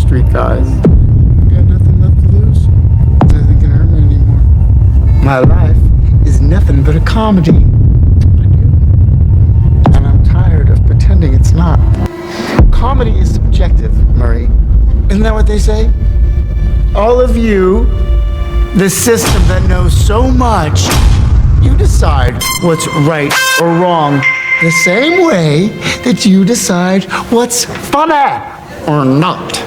street guys. You got nothing left to lose. Nothing can hurt me anymore. My life is nothing but a comedy. I do. And I'm tired of pretending it's not. Comedy is subjective, Murray. Isn't that what they say? All of you, the system that knows so much, you decide what's right or wrong the same way that you decide what's funny or not.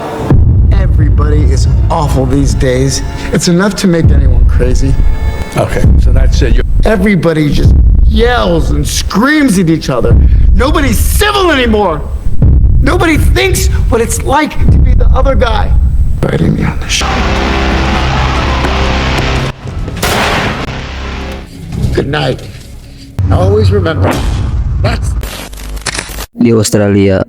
Everybody is awful these days. It's enough to make anyone crazy. Okay, so that's it. Everybody just yells and screams at each other. Nobody's civil anymore. Nobody thinks what it's like to be the other guy. Writing me on the show. Good night. Always remember, that's... Di Australia,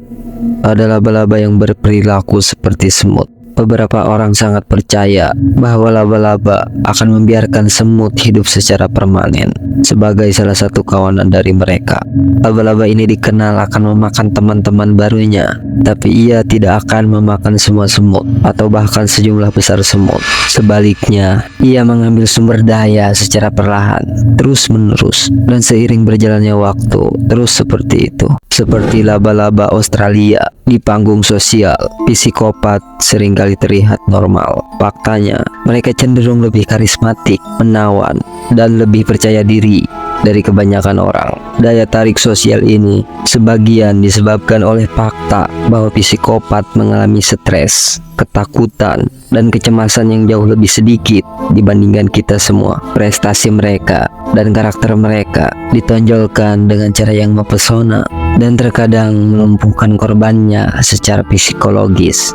ada laba-laba yang berperilaku seperti semut. Beberapa orang sangat percaya bahwa laba-laba akan membiarkan semut hidup secara permanen sebagai salah satu kawanan dari mereka. Laba-laba ini dikenal akan memakan teman-teman barunya, tapi ia tidak akan memakan semua semut atau bahkan sejumlah besar semut. Sebaliknya, ia mengambil sumber daya secara perlahan, terus-menerus, dan seiring berjalannya waktu, terus seperti itu. Seperti laba-laba Australia di panggung sosial, psikopat seringkali terlihat normal. Faktanya, mereka cenderung lebih karismatik, menawan, dan lebih percaya diri dari kebanyakan orang. Daya tarik sosial ini sebagian disebabkan oleh fakta bahwa psikopat mengalami stres, ketakutan, dan kecemasan yang jauh lebih sedikit dibandingkan kita semua. Prestasi mereka dan karakter mereka ditonjolkan dengan cara yang mempesona dan terkadang melumpuhkan korbannya secara psikologis.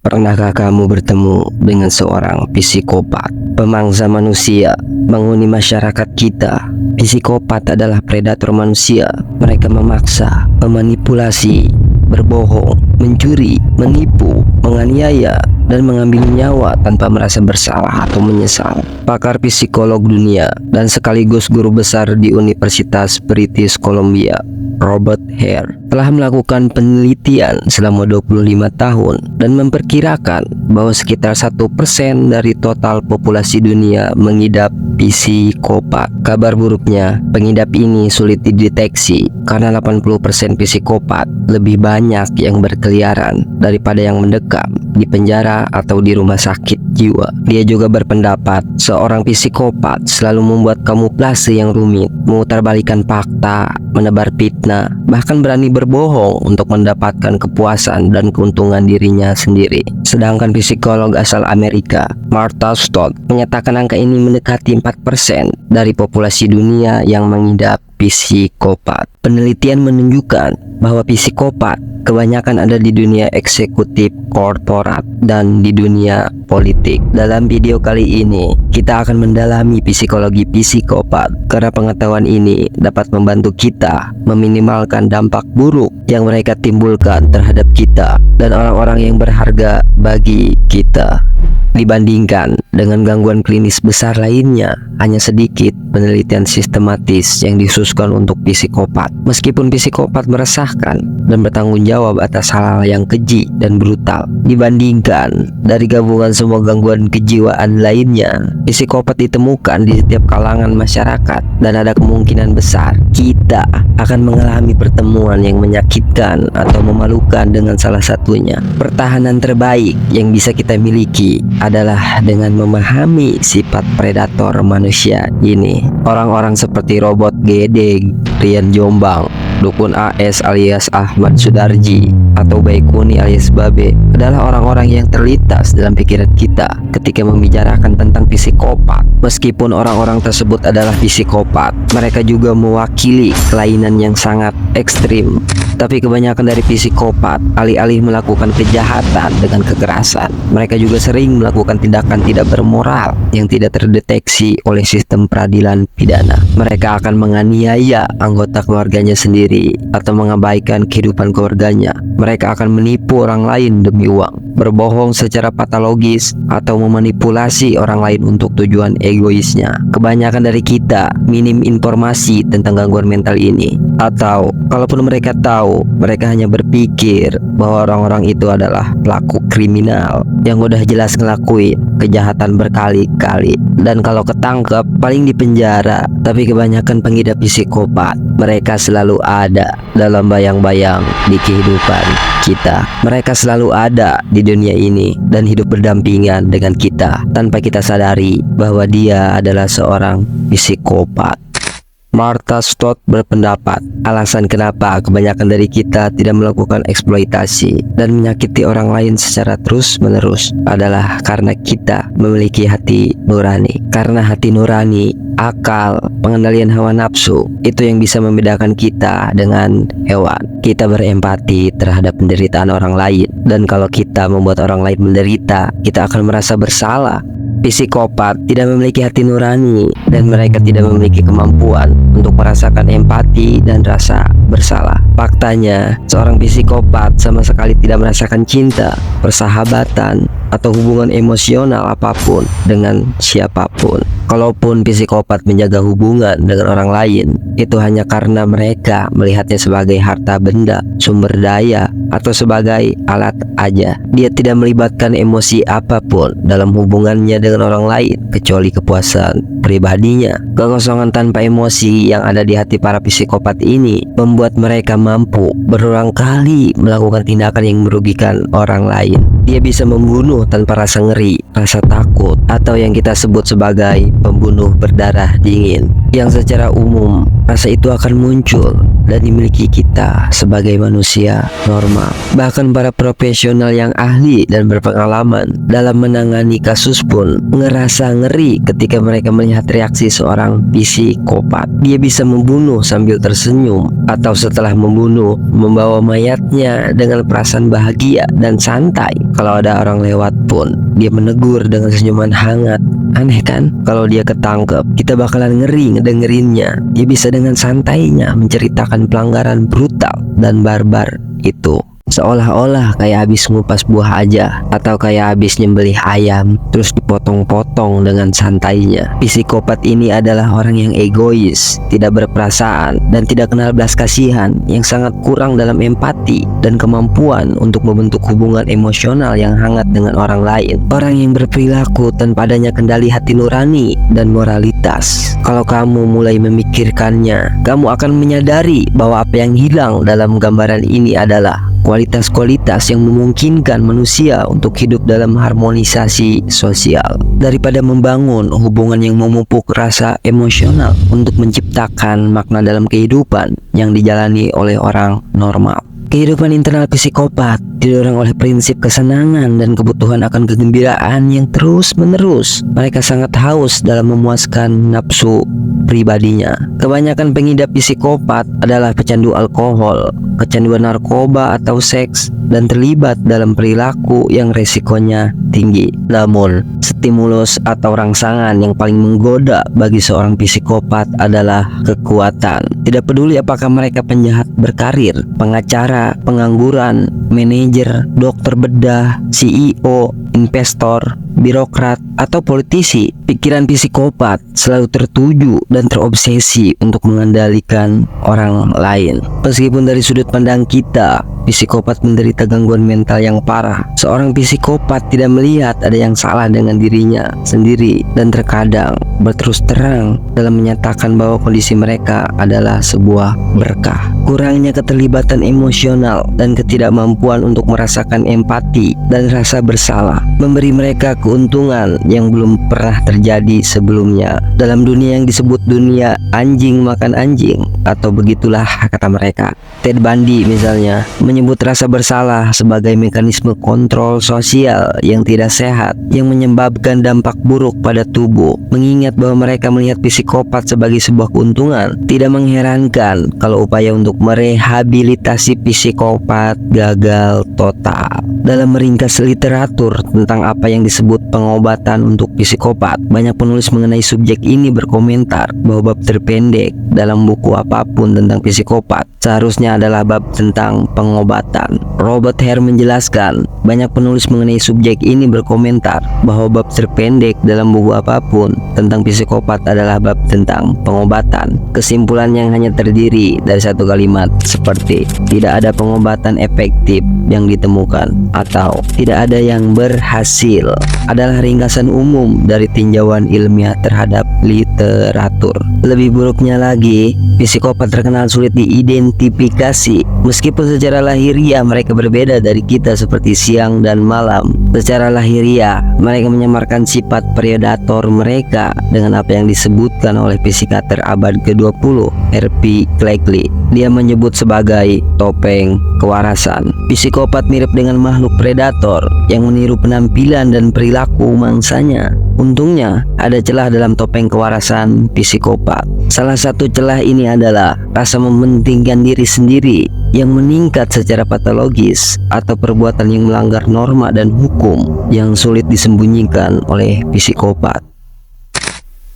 Pernahkah kamu bertemu dengan seorang psikopat, pemangsa manusia, menghuni masyarakat kita? Psikopat adalah predator manusia. Mereka memaksa, memanipulasi, berbohong, mencuri, menipu, menganiaya, dan mengambil nyawa tanpa merasa bersalah atau menyesal. Pakar psikolog dunia dan sekaligus guru besar di Universitas British Columbia, Robert Hare, telah melakukan penelitian selama 25 tahun dan memperkirakan bahwa sekitar 1% dari total populasi dunia mengidap psikopat. Kabar buruknya, pengidap ini sulit dideteksi karena 80% psikopat lebih banyak yang berkeliaran daripada yang mendekam di penjara atau di rumah sakit jiwa. Dia juga berpendapat seorang psikopat selalu membuat kamuflase yang rumit, memutarbalikkan fakta, menebar fitnah, bahkan berani berbohong untuk mendapatkan kepuasan dan keuntungan dirinya sendiri. Sedangkan psikolog asal Amerika, Martha Stott, menyatakan angka ini mendekati 4% dari populasi dunia yang mengidap psikopat. Penelitian menunjukkan bahwa psikopat kebanyakan ada di dunia eksekutif, korporat, dan di dunia politik. Dalam video kali ini, kita akan mendalami psikologi psikopat karena pengetahuan ini dapat membantu kita meminimalkan dampak buruk yang mereka timbulkan terhadap kita dan orang-orang yang berharga bagi kita. Dibandingkan dengan gangguan klinis besar lainnya, hanya sedikit penelitian sistematis yang dikhususkan untuk psikopat. Meskipun psikopat meresahkan dan bertanggung jawab atas hal-hal yang keji dan brutal, dibandingkan dari gabungan semua gangguan kejiwaan lainnya, psikopat ditemukan di setiap kalangan masyarakat dan ada kemungkinan besar kita akan mengalami pertemuan yang menyakitkan atau memalukan dengan salah satunya. Pertahanan terbaik yang bisa kita miliki adalah dengan memahami sifat predator manusia ini. Orang-orang seperti Robot Gedeg, Rian Jombang, Dukun AS alias Ahmad Sudarji, atau Baikuni alias Babe adalah orang-orang yang terlintas dalam pikiran kita ketika membicarakan tentang psikopat. Meskipun orang-orang tersebut adalah psikopat, mereka juga mewakili kelainan yang sangat ekstrim. Tapi kebanyakan dari psikopat, alih-alih melakukan kejahatan dengan kekerasan, mereka juga sering melakukan tindakan tidak bermoral yang tidak terdeteksi oleh sistem peradilan pidana. Mereka akan menganiaya anggota keluarganya sendiri diri atau mengabaikan kehidupan keluarganya. Mereka akan menipu orang lain demi uang, berbohong secara patologis, atau memanipulasi orang lain untuk tujuan egoisnya. Kebanyakan dari kita minim informasi tentang gangguan mental ini, atau kalaupun mereka tahu, mereka hanya berpikir bahwa orang-orang itu adalah pelaku kriminal yang udah jelas ngelakuin kejahatan berkali-kali, dan kalau ketangkep paling di penjara. Tapi kebanyakan pengidap psikopat, mereka selalu ada dalam bayang-bayang di kehidupan kita. Mereka selalu ada di dunia ini dan hidup berdampingan dengan kita tanpa kita sadari bahwa dia adalah seorang psikopat. Martha Stott berpendapat, alasan kenapa kebanyakan dari kita tidak melakukan eksploitasi dan menyakiti orang lain secara terus-menerus adalah karena kita memiliki hati nurani. Karena hati nurani, akal, pengendalian hawa nafsu, itu yang bisa membedakan kita dengan hewan. Kita berempati terhadap penderitaan orang lain, dan kalau kita membuat orang lain menderita, kita akan merasa bersalah. Psikopat tidak memiliki hati nurani dan mereka tidak memiliki kemampuan untuk merasakan empati dan rasa bersalah. Faktanya, seorang psikopat sama sekali tidak merasakan cinta, persahabatan, atau hubungan emosional apapun dengan siapapun. Kalaupun psikopat menjaga hubungan dengan orang lain, itu hanya karena mereka melihatnya sebagai harta benda, sumber daya, atau sebagai alat aja. Dia tidak melibatkan emosi apapun dalam hubungannya dengan orang lain kecuali kepuasan pribadinya. Kekosongan tanpa emosi yang ada di hati para psikopat ini membuat mereka mampu berulang kali melakukan tindakan yang merugikan orang lain. Dia bisa membunuh tanpa rasa ngeri, rasa takut, atau yang kita sebut sebagai pembunuh berdarah dingin, yang secara umum rasa itu akan muncul dan dimiliki kita sebagai manusia normal. Bahkan para profesional yang ahli dan berpengalaman dalam menangani kasus pun ngerasa ngeri ketika mereka melihat reaksi seorang psikopat. Dia bisa membunuh sambil tersenyum, atau setelah membunuh membawa mayatnya dengan perasaan bahagia dan santai. Kalau ada orang lewat pun dia menegur dengan senyuman hangat. Aneh kan? Kalau dia ketangkep, kita bakalan ngeri ngedengerinnya. Dia bisa dengan santainya menceritakan pelanggaran brutal dan barbar itu, seolah-olah kayak habis ngupas buah aja, atau kayak habis nyembelih ayam terus dipotong-potong dengan santainya. Psikopat ini adalah orang yang egois, tidak berperasaan, dan tidak kenal belas kasihan, yang sangat kurang dalam empati dan kemampuan untuk membentuk hubungan emosional yang hangat dengan orang lain. Orang yang berperilaku tanpa adanya kendali hati nurani dan moralitas. Kalau kamu mulai memikirkannya, kamu akan menyadari bahwa apa yang hilang dalam gambaran ini adalah kualitas-kualitas yang memungkinkan manusia untuk hidup dalam harmonisasi sosial. Daripada membangun hubungan yang memupuk rasa emosional untuk menciptakan makna dalam kehidupan yang dijalani oleh orang normal. Kehidupan internal psikopat didorong oleh prinsip kesenangan dan kebutuhan akan kegembiraan yang terus-menerus. Mereka sangat haus dalam memuaskan nafsu pribadinya. Kebanyakan pengidap psikopat adalah pecandu alkohol, kecanduan narkoba atau seks, dan terlibat dalam perilaku yang resikonya tinggi. Namun, stimulus atau rangsangan yang paling menggoda bagi seorang psikopat adalah kekuatan. Tidak peduli apakah mereka penjahat berkarir, pengacara, pengangguran, manajer, dokter bedah, CEO, investor, birokrat, atau politisi, pikiran psikopat selalu tertuju dan terobsesi untuk mengendalikan orang lain. Meskipun dari sudut pandang kita, psikopat menderita gangguan mental yang parah, seorang psikopat tidak melihat ada yang salah dengan dirinya sendiri dan terkadang berterus terang dalam menyatakan bahwa kondisi mereka adalah sebuah berkah. Kurangnya keterlibatan emosional dan ketidakmampuan untuk merasakan empati dan rasa bersalah memberi mereka keuntungan yang belum pernah terjadi sebelumnya. Dalam dunia yang disebut dunia anjing makan anjing, atau begitulah kata mereka, Ted Bundy misalnya menyebut rasa bersalah sebagai mekanisme kontrol sosial yang tidak sehat yang menyebabkan dampak buruk pada tubuh. Mengingat bahwa mereka melihat psikopat sebagai sebuah keuntungan, tidak mengherankan kalau upaya untuk merehabilitasi psikopat gagal total. Dalam meringkas literatur tentang apa yang disebut pengobatan untuk psikopat, banyak penulis mengenai subjek ini berkomentar bahwa bab terpendek dalam buku apa apapun tentang psikopat seharusnya adalah bab tentang pengobatan. Robert Hare menjelaskan, banyak penulis mengenai subjek ini berkomentar bahwa bab terpendek dalam buku apapun tentang psikopat adalah bab tentang pengobatan. Kesimpulan yang hanya terdiri dari satu kalimat seperti tidak ada pengobatan efektif yang ditemukan atau tidak ada yang berhasil adalah ringkasan umum dari tinjauan ilmiah terhadap literatur. Lebih buruknya lagi, psikopat terkenal sulit diidentifikasi. Meskipun secara lahiriah mereka berbeda dari kita seperti siang dan malam. Secara lahiriah, mereka menyamarkan sifat predator mereka dengan apa yang disebutkan oleh psikiater abad ke-20, R.P. Cleckley. Dia menyebut sebagai topeng kewarasan. Psikopat mirip dengan makhluk predator yang meniru penampilan dan perilaku mangsanya. Untungnya, ada celah dalam topeng kewarasan psikopat. Salah satu celah ini adalah rasa mementingkan diri sendiri yang meningkat secara patologis atau perbuatan yang melanggar norma dan hukum yang sulit disembunyikan oleh psikopat.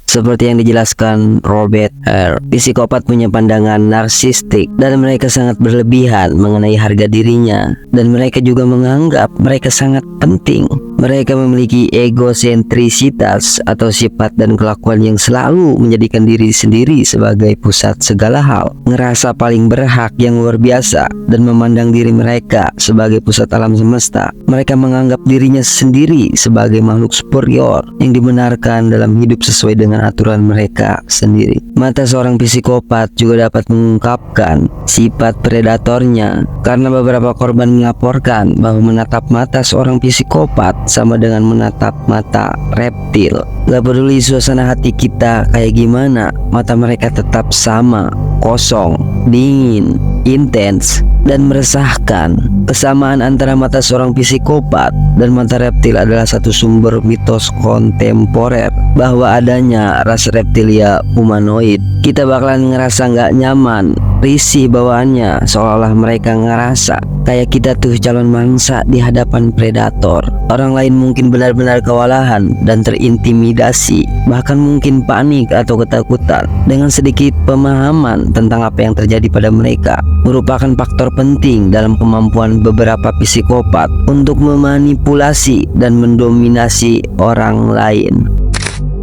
Seperti yang dijelaskan Robert Hare, psikopat punya pandangan narsistik dan mereka sangat berlebihan mengenai harga dirinya, dan mereka juga menganggap mereka sangat penting. Mereka memiliki egosentrisitas atau sifat dan kelakuan yang selalu menjadikan diri sendiri sebagai pusat segala hal, ngerasa paling berhak yang luar biasa, dan memandang diri mereka sebagai pusat alam semesta. Mereka menganggap dirinya sendiri sebagai makhluk superior yang dibenarkan dalam hidup sesuai dengan aturan mereka sendiri. Mata seorang psikopat juga dapat mengungkapkan sifat predatornya, karena beberapa korban melaporkan bahwa menatap mata seorang psikopat sama dengan menatap mata reptil. Gak peduli suasana hati kita kayak gimana, mata mereka tetap sama, kosong, dingin, intens, dan meresahkan. Kesamaan antara mata seorang psikopat dan mata reptil adalah satu sumber mitos kontemporer bahwa adanya ras reptilia humanoid. Kita bakalan ngerasa gak nyaman, risih bawaannya, seolah-olah mereka ngerasa kayak kita tuh calon mangsa di hadapan predator. Orang lain mungkin benar-benar kewalahan dan terintimidasi, bahkan mungkin panik atau ketakutan. Dengan sedikit pemahaman tentang apa yang terjadi pada mereka merupakan faktor penting dalam kemampuan beberapa psikopat untuk memanipulasi dan mendominasi orang lain.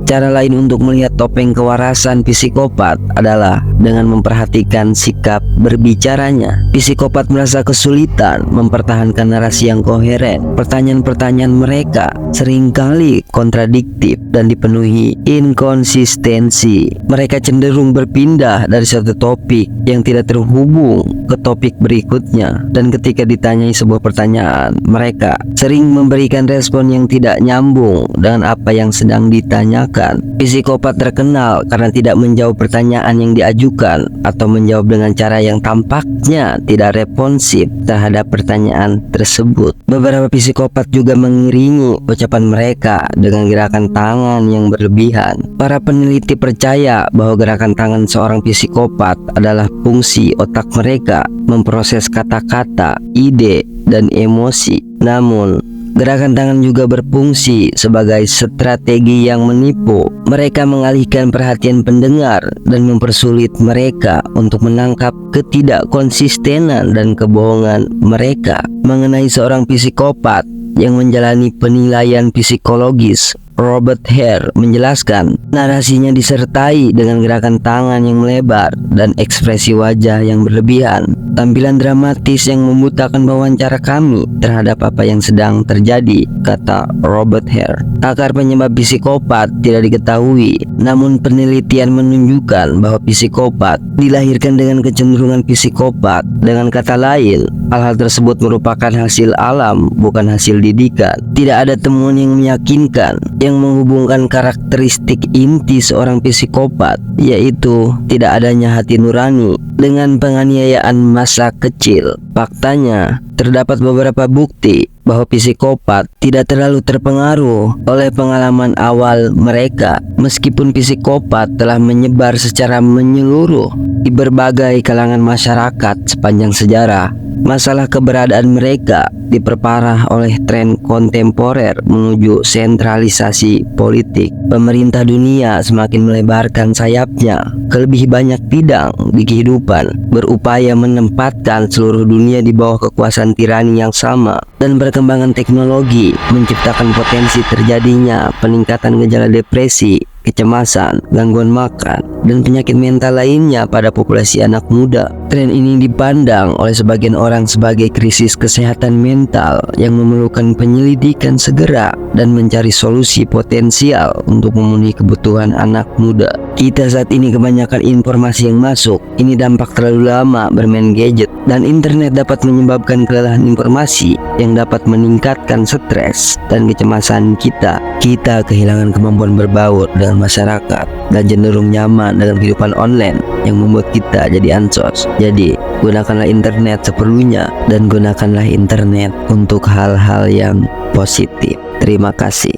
Cara lain untuk melihat topeng kewarasan psikopat adalah dengan memperhatikan sikap berbicaranya. Psikopat merasa kesulitan mempertahankan narasi yang koheren. Pertanyaan-pertanyaan mereka seringkali kontradiktif dan dipenuhi inkonsistensi. Mereka cenderung berpindah dari satu topik yang tidak terhubung ke topik berikutnya, dan ketika ditanyai sebuah pertanyaan, mereka sering memberikan respon yang tidak nyambung dengan apa yang sedang ditanyakan. Psikopat terkenal karena tidak menjawab pertanyaan yang diajukan atau menjawab dengan cara yang tampaknya tidak responsif terhadap pertanyaan tersebut. Beberapa psikopat juga mengiringi ucapan mereka dengan gerakan tangan yang berlebihan. Para peneliti percaya bahwa gerakan tangan seorang psikopat adalah fungsi otak mereka memproses kata-kata, ide, dan emosi. Namun, gerakan tangan juga berfungsi sebagai strategi yang menipu. Mereka mengalihkan perhatian pendengar dan mempersulit mereka untuk menangkap ketidakkonsistenan dan kebohongan mereka. Mengenai seorang psikopat yang menjalani penilaian psikologis, Robert Hare menjelaskan, narasinya disertai dengan gerakan tangan yang melebar dan ekspresi wajah yang berlebihan. Tampilan dramatis yang membutakan wawancara kami terhadap apa yang sedang terjadi, kata Robert Hare. Akar penyebab psikopat tidak diketahui, namun penelitian menunjukkan bahwa psikopat dilahirkan dengan kecenderungan psikopat. Dengan kata lain, hal-hal tersebut merupakan hasil alam, bukan hasil didikan. Tidak ada temuan yang meyakinkan yang menghubungkan karakteristik inti seorang psikopat, yaitu tidak adanya hati nurani, dengan penganiayaan masa kecil. Faktanya, terdapat beberapa bukti bahwa psikopat tidak terlalu terpengaruh oleh pengalaman awal mereka, meskipun psikopat telah menyebar secara menyeluruh di berbagai kalangan masyarakat sepanjang sejarah. Masalah keberadaan mereka diperparah oleh tren kontemporer menuju sentralisasi politik. Pemerintah dunia semakin melebarkan sayapnya ke lebih banyak bidang di kehidupan, berupaya menempatkan seluruh dunia di bawah kekuasaan tirani yang sama. Dan perkembangan teknologi menciptakan potensi terjadinya peningkatan gejala depresi, kecemasan, gangguan makan, dan penyakit mental lainnya pada populasi anak muda. Tren ini dipandang oleh sebagian orang sebagai krisis kesehatan mental yang memerlukan penyelidikan segera dan mencari solusi potensial untuk memenuhi kebutuhan anak muda. Kita saat ini kebanyakan informasi yang masuk. Ini dampak terlalu lama bermain gadget, dan internet dapat menyebabkan kelelahan informasi yang dapat meningkatkan stres dan kecemasan kita. Kita kehilangan kemampuan berbaur dengan masyarakat dan cenderung nyaman dengan kehidupan online yang membuat kita jadi ansos. Jadi, gunakanlah internet seperlunya dan gunakanlah internet untuk hal-hal yang positif. Terima kasih.